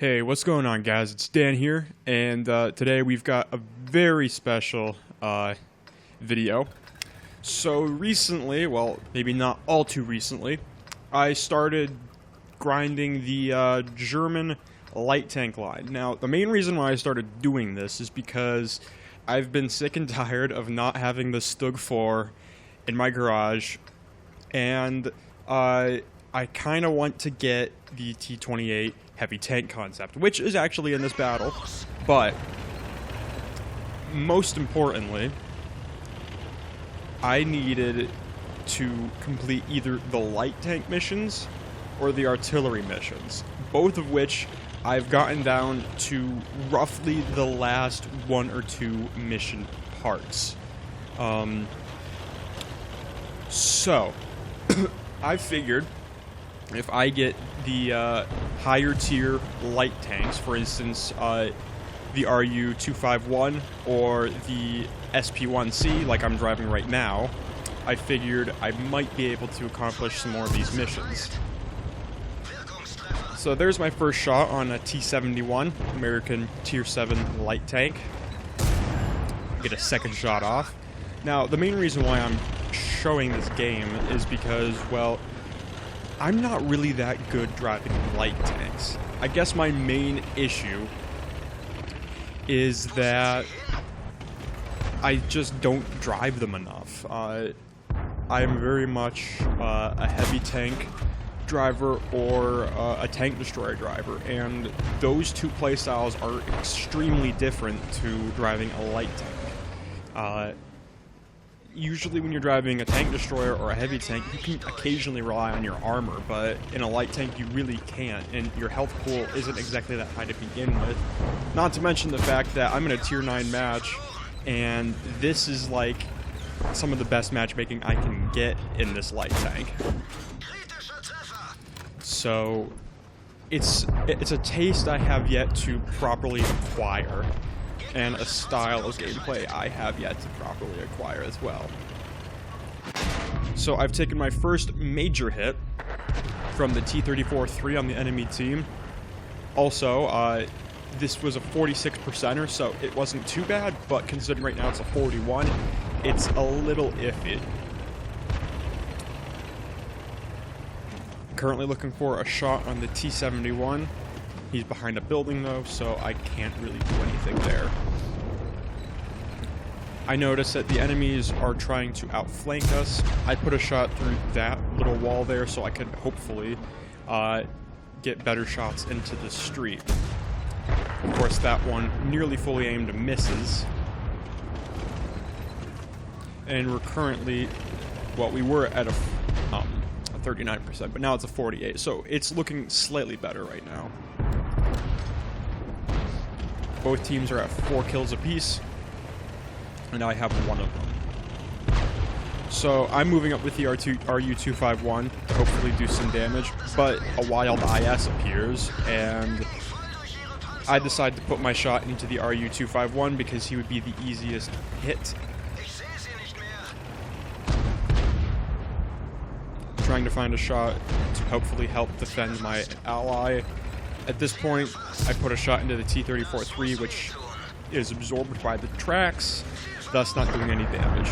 Hey, what's going on, guys? It's Dan here, and today we've got a very special video. So recently, well, maybe not all too recently, I started grinding the German light tank line. Now, the main reason why I started doing this is because I've been sick and tired of not having the Stug 4 in my garage, and I kind of want to get the T-28 heavy tank concept, which is actually in this battle, but most importantly, I needed to complete either the light tank missions or the artillery missions, both of which I've gotten down to roughly the last one or two mission parts. So I figured if I get the higher tier light tanks, for instance, the RU-251 or the SP I C, like I'm driving right now, I figured I might be able to accomplish some more of these missions. So there's my first shot on a T-71, American Tier 7 light tank. Get a second shot off. Now, the main reason why I'm showing this game is because, well, I'm not really that good driving light tanks. I guess my main issue is that I just don't drive them enough. I am very much a heavy tank driver or a tank destroyer driver, and those two playstyles are extremely different to driving a light tank. Usually when you're driving a tank destroyer or a heavy tank, you can occasionally rely on your armor, but in a light tank you really can't, and your health pool isn't exactly that high to begin with. Not to mention the fact that I'm in a Tier 9 match, and this is like some of the best matchmaking I can get in this light tank. So it's a taste I have yet to properly acquire, and a style of gameplay I have yet to properly acquire as well. So I've taken my first major hit from the T-34-3 on the enemy team. Also, this was a 46%er, so it wasn't too bad, but considering right now it's a 41, it's a little iffy. Currently looking for a shot on the T-71. He's behind a building though, so I can't really do anything there. I notice that the enemies are trying to outflank us. I put a shot through that little wall there so I could hopefully get better shots into the street. Of course, that one nearly fully aimed misses. And we're currently, well, we were at a 39%, but now it's a 48, so it's looking slightly better right now. Both teams are at 4 kills apiece, and I have one of them. So I'm moving up with the RU-251 to hopefully do some damage, but a wild IS appears, and I decide to put my shot into the RU-251 because he would be the easiest hit. Trying to find a shot to hopefully help defend my ally. At this point, I put a shot into the T-34-3, which is absorbed by the tracks, thus not doing any damage.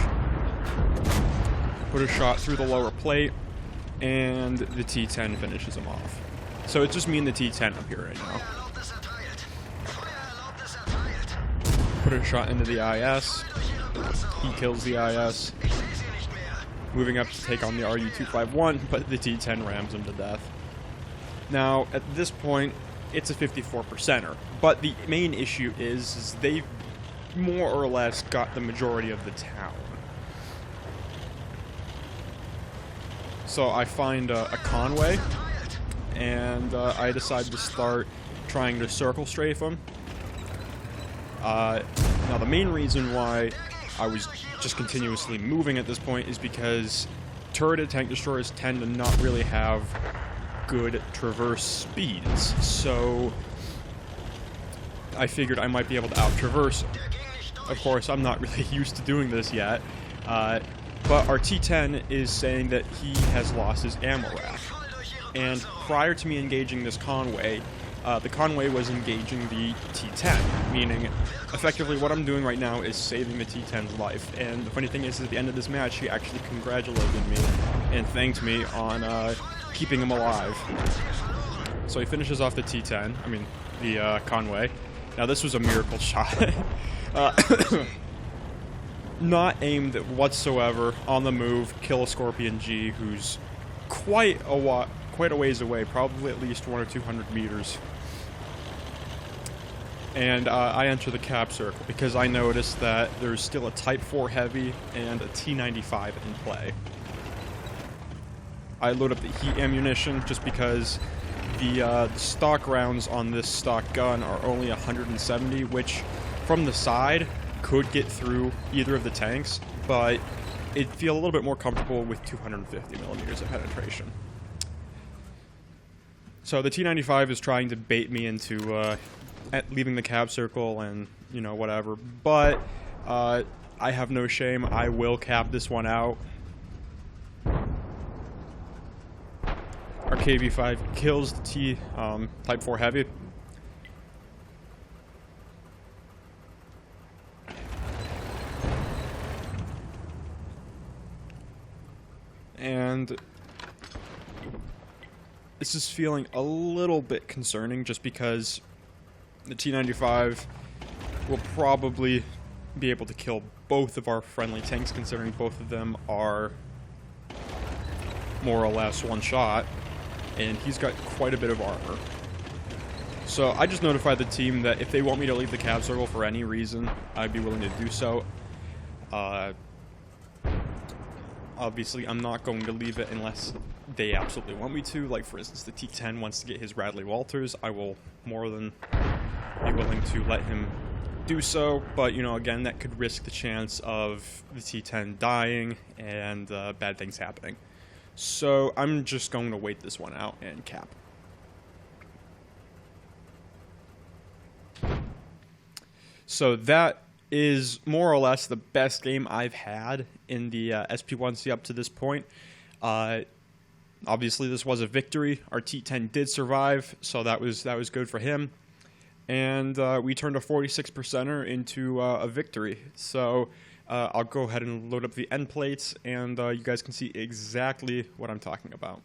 Put a shot through the lower plate, and the T-10 finishes him off. So it's just me and the T-10 up here right now. Put a shot into the IS. He kills the IS. Moving up to take on the RU-251, but the T-10 rams him to death. Now, at this point, it's a 54%er, but the main issue is they've more or less got the majority of the town. So I find a Conway, and I decide to start trying to circle strafe him. Now, the main reason why I was just continuously moving at this point is because turreted tank destroyers tend to not really have good traverse speeds, so I figured I might be able to out-traverse him. Of course, I'm not really used to doing this yet, but our T-10 is saying that he has lost his ammo rack. And prior to me engaging this Conway, the Conway was engaging the T10, meaning effectively what I'm doing right now is saving the T10's life. And the funny thing is, at the end of this match, he actually congratulated me and thanked me on keeping him alive. So he finishes off the T10, I mean, the Conway. Now this was a miracle shot. Not aimed whatsoever, on the move, kill a Scorpion G, who's quite a ways away, probably at least 100 or 200 meters. And I enter the cap circle because I noticed that there's still a Type 4 Heavy and a T95 in play. I load up the heat ammunition just because the stock rounds on this stock gun are only 170, which from the side could get through either of the tanks, but it'd feel a little bit more comfortable with 250 millimeters of penetration. So the T95 is trying to bait me into leaving the cap circle and, you know, whatever, but I have no shame. I will cap this one out. Our KV5 kills the T Type 4 Heavy. And this is feeling a little bit concerning just because the T95 will probably be able to kill both of our friendly tanks, considering both of them are more or less one shot, and he's got quite a bit of armor. So I just notified the team that if they want me to leave the cap circle for any reason, I'd be willing to do so. Obviously, I'm not going to leave it unless they absolutely want me to. Like, for instance, the T10 wants to get his Radley Walters. I will more than be willing to let him do so. But, you know, again, that could risk the chance of the T10 dying and bad things happening. So I'm just going to wait this one out and cap. So that is more or less the best game I've had in the SP1C up to this point. Obviously, this was a victory. Our T10 did survive, so that was good for him. And we turned a 46%er into a victory. So I'll go ahead and load up the end plates, and you guys can see exactly what I'm talking about.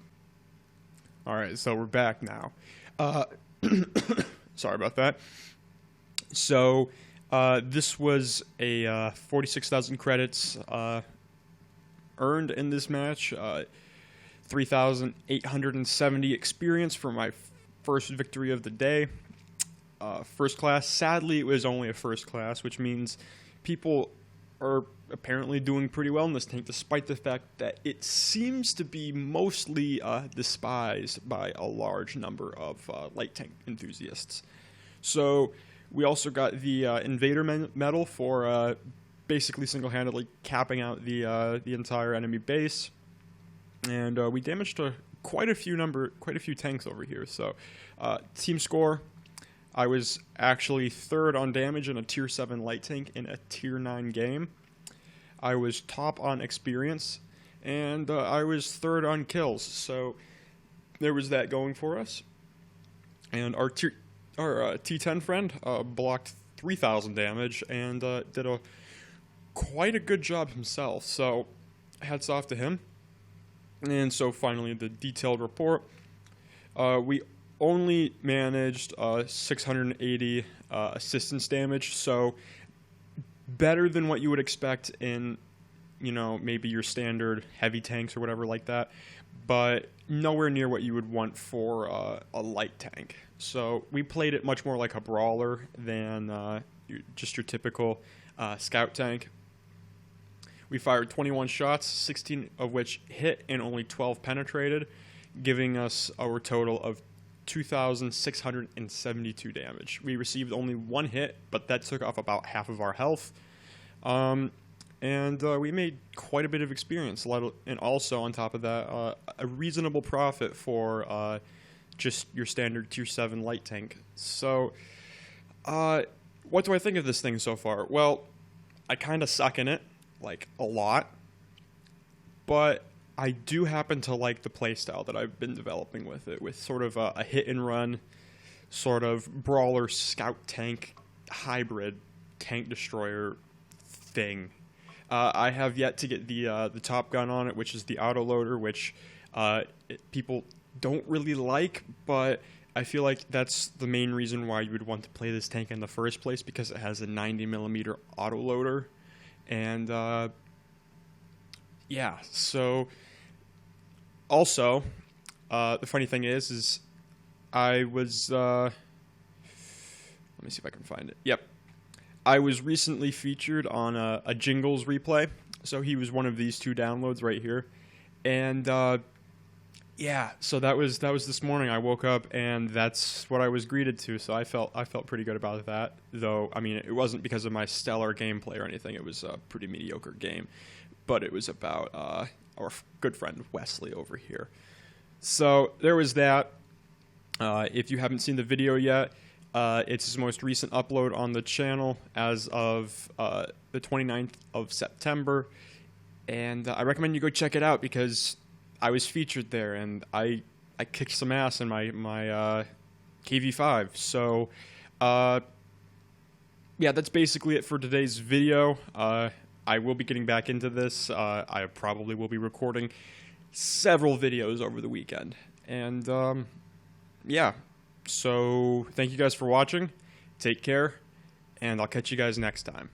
All right, so we're back now. Sorry about that. So this was a 46,000 credits earned in this match, 3,870 experience for my first victory of the day. First class, sadly it was only a first class, which means people are apparently doing pretty well in this tank, despite the fact that it seems to be mostly despised by a large number of light tank enthusiasts. So we also got the Invader Medal for basically single-handedly capping out the entire enemy base, and we damaged quite a few tanks over here. So team score, I was actually third on damage in a tier 7 light tank in a tier 9 game. I was top on experience, and I was third on kills. So there was that going for us. And our T10 friend blocked 3,000 damage and did quite a good job himself. So hats off to him. And so finally, the detailed report. We only managed 680 assistance damage, so better than what you would expect in, you know, maybe your standard heavy tanks or whatever like that, but nowhere near what you would want for a light tank. So we played it much more like a brawler than just your typical scout tank. We fired 21 shots, 16 of which hit and only 12 penetrated, giving us our total of 2,672 damage. We received only one hit, but that took off about half of our health. And we made quite a bit of experience, and also on top of that, a reasonable profit for just your standard tier 7 light tank. So what do I think of this thing so far? Well, I kind of suck in it, like a lot, but I do happen to like the playstyle that I've been developing with it, with sort of a hit and run sort of brawler scout tank hybrid tank destroyer thing. I have yet to get the Top Gun on it, which is the autoloader, which people don't really like, but I feel like that's the main reason why you would want to play this tank in the first place, because it has a 90mm autoloader. And yeah, so also the funny thing is I was let me see if I can find it. Yep, I was recently featured on a Jingles replay, so he was one of these 2 downloads right here. And yeah, so that was this morning. I woke up and that's what I was greeted to, so I felt pretty good about that. Though, I mean, it wasn't because of my stellar gameplay or anything. It was a pretty mediocre game, but it was about our good friend Wesley over here. So there was that. If you haven't seen the video yet, it's his most recent upload on the channel as of the 29th of September, and I recommend you go check it out because I was featured there, and I kicked some ass in my KV5. So, yeah, that's basically it for today's video. I will be getting back into this. I probably will be recording several videos over the weekend. And, yeah, so thank you guys for watching. Take care, and I'll catch you guys next time.